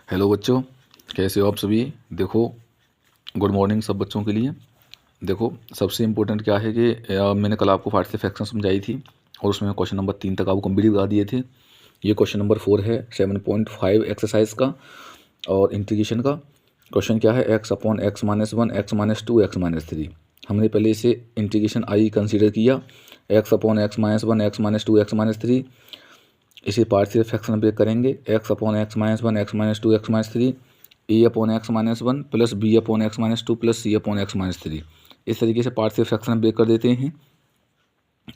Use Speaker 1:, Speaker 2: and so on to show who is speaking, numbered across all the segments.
Speaker 1: Hello बच्चों, कैसे हो आप सभी। देखो, गुड मॉर्निंग सब बच्चों के लिए। देखो, सबसे इम्पोर्टेंट क्या है कि मैंने कल आपको पार्ट से फ्रैक्शन समझाई थी और उसमें क्वेश्चन नंबर 3 तक आपको कंप्लीट बता दिए थे। ये क्वेश्चन नंबर 4 है 7.5 एक्सरसाइज का और इंटीग्रेशन का। क्वेश्चन क्या है, x upon x minus 1 x minus 2 x minus 3। हमने पहले इसे इंटीग्रेशन आई कंसिडर किया, x upon x minus 1 x minus 2 x minus 3। इसे पार्शियल फ्रैक्शन ब्रेक करेंगे, x upon x minus 1 x minus 2 x minus 3 a upon x minus 1 plus b upon x minus 2 plus c upon x minus 3। इस तरीके से partial fraction break कर देते हैं।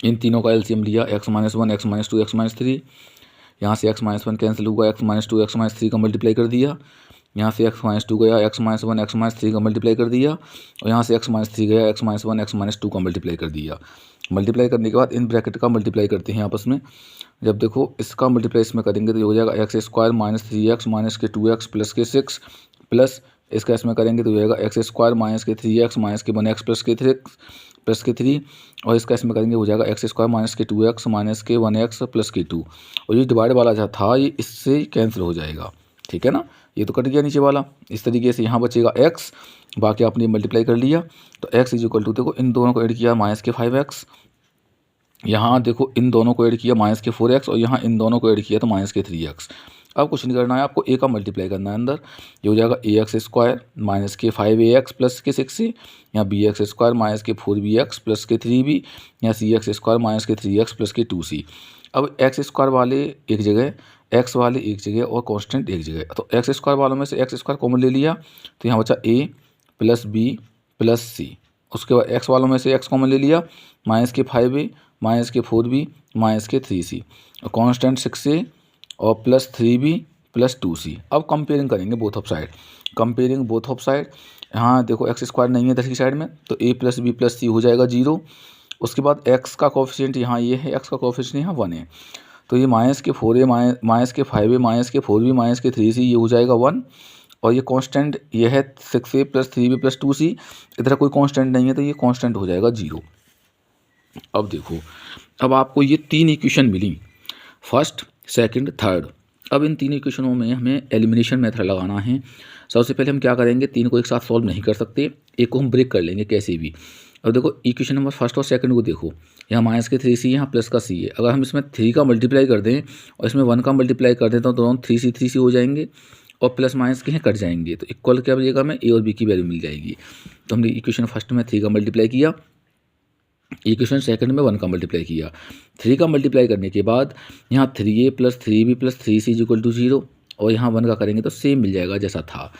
Speaker 1: इन तीनों का एलसीएम लिया, x minus 1 x minus 2 x minus 3। यहाँ से x माइनस 1 कैंसिल हुआ, x माइनस 2 x माइनस 3 का मल्टीप्लाई कर दिया। यहाँ से x माइनस 2 गया, x माइनस 1 x माइनस 3 का मल्टीप्लाई कर दिया। और यहाँ से x माइनस 3 गया, x माइनस 1 x माइनस 2 का मल्टीप्लाई कर दिया। मल्टीप्लाई करने के बाद इन ब्रैकेट का मल्टीप्लाई करते हैं आपस में। जब देखो इसका मल्टीप्लाई इसमें करेंगे तो ये हो जाएगा x square minus 3x minus के 2x प्लस के 6 प्लस इसका इसमें करेंगे तो हो जाएगा एक्स स्क्वायर माइनस के 3x माइनस के 1x प्लस के 3 और इसका इसमें करेंगे हो जाएगा एक्स स्क्वायर माइनस के 2x माइनस के 1x प्लस के 2। और ये डिवाइड वाला जो था ये इससे कैंसिल हो जाएगा, ठीक है ना। ये तो कट गया नीचे वाला। इस तरीके से यहाँ बचेगा x, बाकी आपने मल्टीप्लाई कर लिया तो x इज इक्वल टू, देखो इन दोनों को ऐड किया माइनस के 5x, यहाँ देखो इन दोनों को ऐड किया माइनस के 4x और यहाँ इन दोनों को ऐड किया तो माइनस के 3x। अब कुछ नहीं करना है, आपको a का मल्टीप्लाई करना है अंदर। ये हो जाएगा ax स्क्वायर माइनस के 5ax प्लस के 6c, यहाँ bx स्क्वायर माइनस के 4bx प्लस के 3b, यहाँ cx स्क्वायर माइनस के 3x प्लस के 2c। अब एक्स स्क्वायर वाले एक जगह, एक्स वाले एक जगह और कांस्टेंट एक जगह। तो एक्स स्क्वायर वालों में से एक्स स्क्वायर कॉमन ले लिया तो यहाँ बचा a plus b plus c। उसके बाद एक्स वालों में से एक्स कॉमन ले लिया, माइनस के 5a माइनस के 4b माइनस के 3c और कॉन्स्टेंट 6a और प्लस 3b प्लस 2c। अब कंपेयरिंग करेंगे both of side. Comparing both of side, यहाँ देखो एक्स स्क्वायर नहीं है इधर की साइड में तो a plus b plus c हो जाएगा 0। उसके बाद x का कोफिशिएंट यहाँ ये है, x का कोफिशिएंट यहाँ 1 है तो ये माइनस के 4a माइनस के 5a माइनस के 4b माइनस के 3c ये हो जाएगा 1। और ये कांस्टेंट ये है 6a plus 3b plus 2c, इधर कोई कांस्टेंट नहीं है तो ये कांस्टेंट हो जाएगा 0। अब देखो, अब आपको ये 3 इक्वेशन मिली, फर्स्ट सेकंड थर्ड। अब इन 3 इक्वेशनों में हमें एलिमिनेशन मेथड लगाना है। सबसे पहले हम क्या करेंगे, 3 को एक साथ सॉल्व नहीं कर सकते, एक को हम ब्रेक कर लेंगे कैसे भी। अब देखो इक्वेशन नंबर फर्स्ट और सेकंड को देखो, यहाँ माइनस के 3c यहाँ प्लस का c है। अगर हम इसमें 3 का मल्टीप्लाई कर दें और इसमें 1 का मल्टीप्लाई कर दें तो दोनों 3c हो जाएंगे और प्लस माइनस के हैं कट जाएंगे तो इक्वल क्या मिलेगा, हमें a और b की वैल्यू मिल जाएगी। तो हमने इक्वेशन फर्स्ट में 3 का मल्टीप्लाई किया, इक्वेशन सेकंड में 1 का मल्टीप्लाई किया। 3 का मल्टीप्लाई करने के बाद यहाँ 3a plus 3b plus 3c equal to 0 और यहाँ 1 का करेंगे तो सेम मिल जाएगा जैसा था।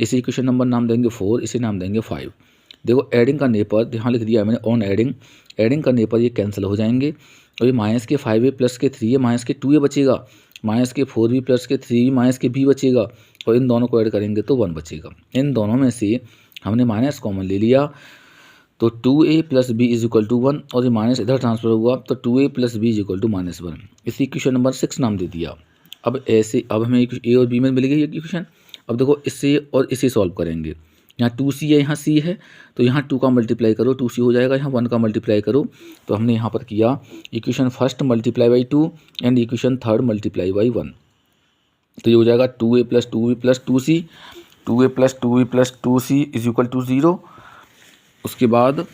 Speaker 1: इसे इक्वेशन नंबर नाम देंगे 4, इसे नाम देंगे 5। देखो एडिंग करने पर यहाँ लिख दिया मैंने ऑन एडिंग करने पर ये कैंसिल हो जाएंगे और ये माइनस के 5a प्लस के 3a माइनस के 2a बचेगा, माइनस के 4b प्लस के 3b माइनस के b बचेगा और इन दोनों को ऐड करेंगे तो 1 बचेगा। इन दोनों में से हमने माइनस कॉमन ले लिया तो 2a plus B is equal to 1 और ये माइनस इधर ट्रांसफर हुआ तो 2a plus B is equal to minus 1। इसी इक्वेशन नंबर 6 नाम दे दिया। अब ऐसे अब हमें a और b में मिल गई ये इक्वेशन। अब देखो इससे और इसे सॉल्व करेंगे, यहाँ 2c है यहाँ c है तो यहाँ 2 का मल्टीप्लाई करो 2c हो जाएगा, यहाँ 1 का मल्टीप्लाई करो तो हमने यहाँ पर किया equation first multiply by 2 and equation third multiply by 1। तो ये हो जाएगा 2a plus 2b plus 2c, 2a plus 2b plus 2c is equal to 0। उसके बाद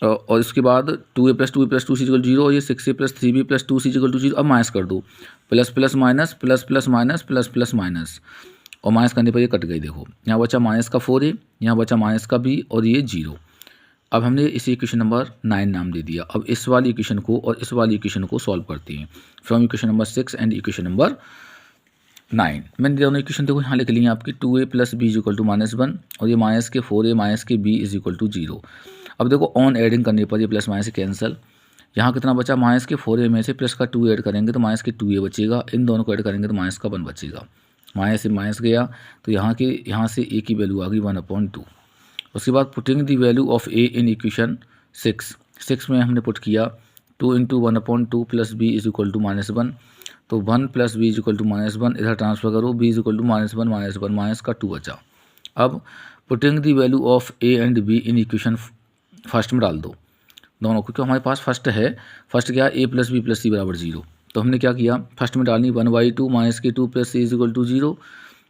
Speaker 1: और इसके बाद 2a plus 2b plus 2c equal 0 और ये 6a plus 3b plus 2c equal to 0। अब माइनस कर दो, plus plus minus plus plus minus plus plus minus और माइनस करने पर ये कट गई। देखो यहाँ बचा माइनस का 4a, यहाँ बचा माइनस का b और ये 0। अब हमने इसी इक्वेशन नंबर 9 नाम दे दिया। अब इस वाली इक्वेशन को और इस वाली इक्वेशन को सॉल्व करते हैं from equation number 6 and equation number 9। मैंने दोनों इक्वेशन देखो यहाँ लिख ली है आपकी, 2a plus B is equal to minus 1 और ये माइनस के 4a माइनस के b इज इक्वल टू 0। अब देखो ऑन एडिंग करने पर ये प्लस माइनस से कैंसिल, यहाँ कितना बचा, माइनस के 4a में से प्लस का 2 ऐड करेंगे तो माइनस के 2a बचेगा, इन दोनों को ऐड करेंगे तो माइनस का 1 बचेगा। माइनस से माइनस गया तो यहाँ से a की वैल्यू आ गई 1/2। उसके बाद putting the value of a in equation 6 में हमने पुट किया 2 into 1/2 plus b is equal to minus 1 तो 1 plus B is equal to minus 1, इधर ट्रांसफर करो b is equal to minus 1 minus का 2 बचा। अब putting the value of a and b in equation first में डाल दो दोनों, क्योंकि हमारे पास फर्स्ट है, फर्स्ट क्या a प्लस बी प्लस सी बराबर 0। तो हमने क्या किया, फर्स्ट में डालनी 1/2 माइनस के 2 plus C is equal to 0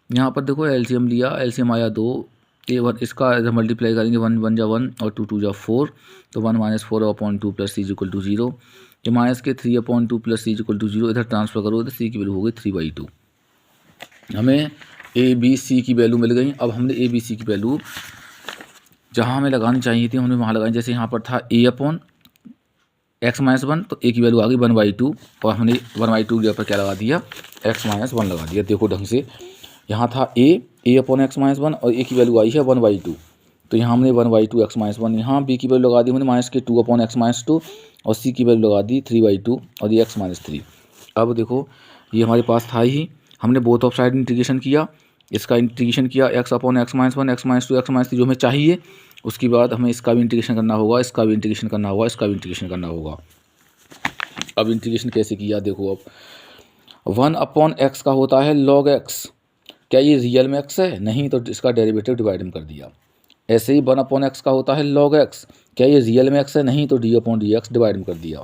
Speaker 1: यहाँ पर देखो एलसीएम लिया, एलसीएम आया 2, A1 इसका इधर मल्टीप्लाई करेंगे, 1 1 जा 1 और 2 2 जा 4, तो 1 - 4/2 प्लस सी इक्वल टू 0। ये माइनस के 3/2 प्लस सी इक्वल टू 0 इधर ट्रांसफर करो तो सी की वैल्यू हो गई 3/2। हमें ए बी सी की वैल्यू मिल गई। अब हमने ए बी सी की वैल्यू जहाँ हमें लगानी चाहिए थी हमने वहाँ लगाई। जैसे यहाँ पर था A/x-1, तो ए की वैल्यू आ गई 1/2 और हमने 1/2 के ऊपर क्या लगा दिया, x-1 लगा दिया। देखो ढंग से, यहाँ था A/x-1 और ए की वैल्यू आई है 1/2, तो यहाँ हमने 1/2 x-1, यहाँ बी की वैल्यू लगा दी हमने -2/x-2 और सी की वैल्यू लगा दी 3/2 और ये x-3। अब देखो ये हमारे पास था ही, हमने बोथ ऑफ साइड इंटीग्रेशन किया, इसका इंटीग्रेशन किया x/x-1, x-2, x-3 जो हमें चाहिए। उसके बाद हमें इसका भी इंटीग्रेशन करना होगा, इसका भी इंटीग्रेशन करना होगा, इसका भी इंटीग्रेशन करना होगा। अब इंटीग्रेशन कैसे किया देखो, अब 1/x का होता है log x, क्या ये रियल में x है? नहीं, तो इसका डेरिवेटिव डिवाइड में कर दिया। ऐसे ही 1/x का होता है log x, क्या ये रियल में x है? नहीं, तो d/dx डिवाइड में कर दिया।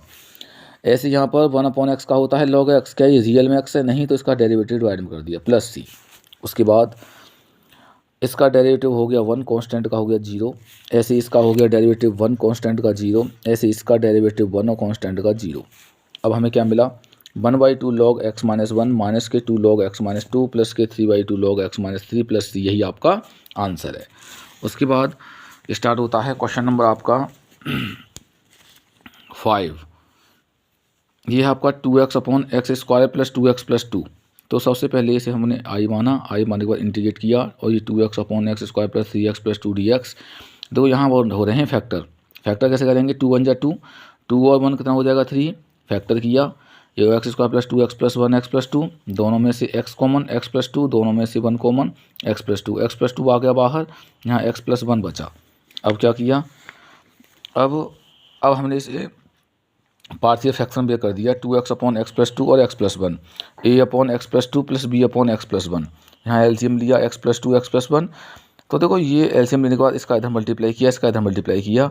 Speaker 1: ऐसे यहाँ पर 1/x का होता है log x, क्या ये रियल में x है? नहीं, तो इसका डेरिवेटिव डिवाइड में कर दिया प्लस c। उसके बाद इसका डेरिवेटिव हो गया 1 कांस्टेंट का हो गया 0, ऐसे इसका हो गया डेरिवेटिव 1 कांस्टेंट का 0, ऐसे इसका डेरिवेटिव 1 और कांस्टेंट का 0। अब हमें क्या मिला, 1/2 log x-1 माइनस के 2 log x-2 प्लस के 3/2 log x-3 प्लस c, यही आपका आंसर है। उसके बाद स्टार्ट होता है क्वेश्चन नंबर आपका 5। ये है आपका 2x/x² प्लस 2x+2। तो सबसे पहले इसे हमने आई माना, आई मानने के बाद इंटीग्रेट किया और ये 2x/x² प्लस 3x+2 dx। देखो यहाँ वो हो रहे हैं फैक्टर, फैक्टर कैसे करेंगे, 2 1 जा 2, 2 और 1 कितना हो जाएगा 3, फैक्टर किया, ये x² प्लस 2x+1 x+2, दोनों में से x कॉमन, x+2 दोनों में से 1 कॉमन, x+2 आ गया बाहर, यहाँ x+1 बचा। अब क्या किया, अब हमने इसे पार्शियल फ्रैक्शन में कर दिया, 2x/x+2 और x+1, a/x+2 प्लस b/x+1। यहाँ एलसीएम लिया x+2 x+1, तो देखो ये एलसीएम लेने के बाद इसका इधर मल्टीप्लाई किया, इसका इधर मल्टीप्लाई किया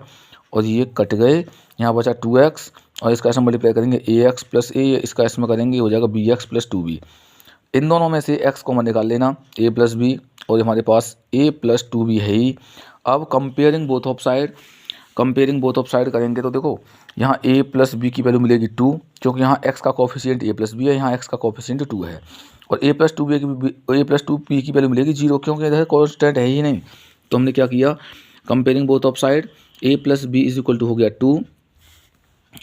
Speaker 1: और ये कट गए, यहाँ बचा 2x और इसका इसमें मल्टीप्लाई करेंगे ax प्लस a, इसका इसमें करेंगे हो जाएगा bx प्लस 2b। इन दोनों में से x कॉमन निकाल लेना, a प्लस b, और हमारे पास a प्लस 2b है ही। अब कंपेयरिंग बोथ ऑफ साइड करेंगे तो देखो यहाँ a प्लस बी की वैल्यू मिलेगी 2, क्योंकि यहाँ x का कोफिशिएंट a प्लस बी है, यहाँ x का कोफिशिएंट 2 है, और a प्लस 2b की वैल्यू मिलेगी 0, क्योंकि इधर कॉन्स्टेंट है ही नहीं। तो हमने क्या किया, comparing both of side, a plus B is equal to हो गया 2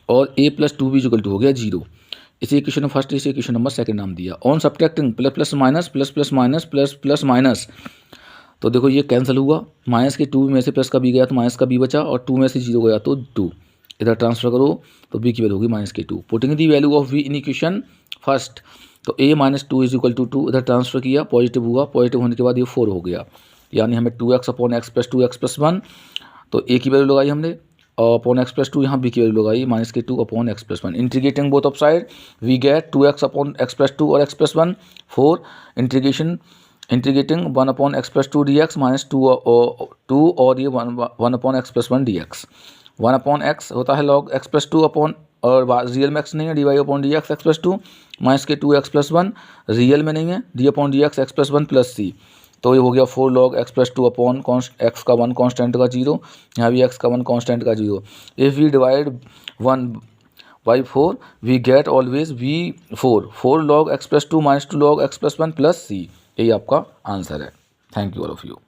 Speaker 1: और a plus 2b is equal to हो गया 0। इसे इक्वेशन फर्स्ट, इसे इक्वेशन नंबर सेकंड नाम दिया। On subtracting plus plus minus plus plus minus plus plus minus, तो देखो ये कैंसिल हुआ, माइनस के 2 में से प्लस का बी गया तो माइनस का बी बचा, और 2 में से 0 गया तो 2, इधर ट्रांसफर करो तो b की वैल्यू होगी -2। Putting the value of v in equation first, तो a - 2 इज इक्वल टू 2, इधर ट्रांसफर किया, पॉजिटिव हुआ, पॉजिटिव होने के बाद ये 4 हो गया, यानी हमें 2x/x प्लस 2x+1, तो a की वैल्यू लगाई हमने, और अपॉन x+2 यहाँ b की वैल्यू लगाई -2/x+1। Integrating both of side we get 2x/x+2 और x+1, 4 इंटीग्रेटिंग 1/x+2 dx -2 और ये 1/x+1 dx। 1/x होता है log x+2 अपॉन, और रियल में x नहीं है, dy/dx x+2 माइनस के 2x+1 रियल में नहीं है, d/dx x+1 प्लस c, तो ये हो गया 4 log x+2 अपॉन x का 1 कांस्टेंट का 0, यहाँ भी x का 1 कांस्टेंट का 0। If we divide 1 by 4 we get always v4 log x+2 -2 log x+1 plus c, यही आपका आंसर है। Thank you all of you.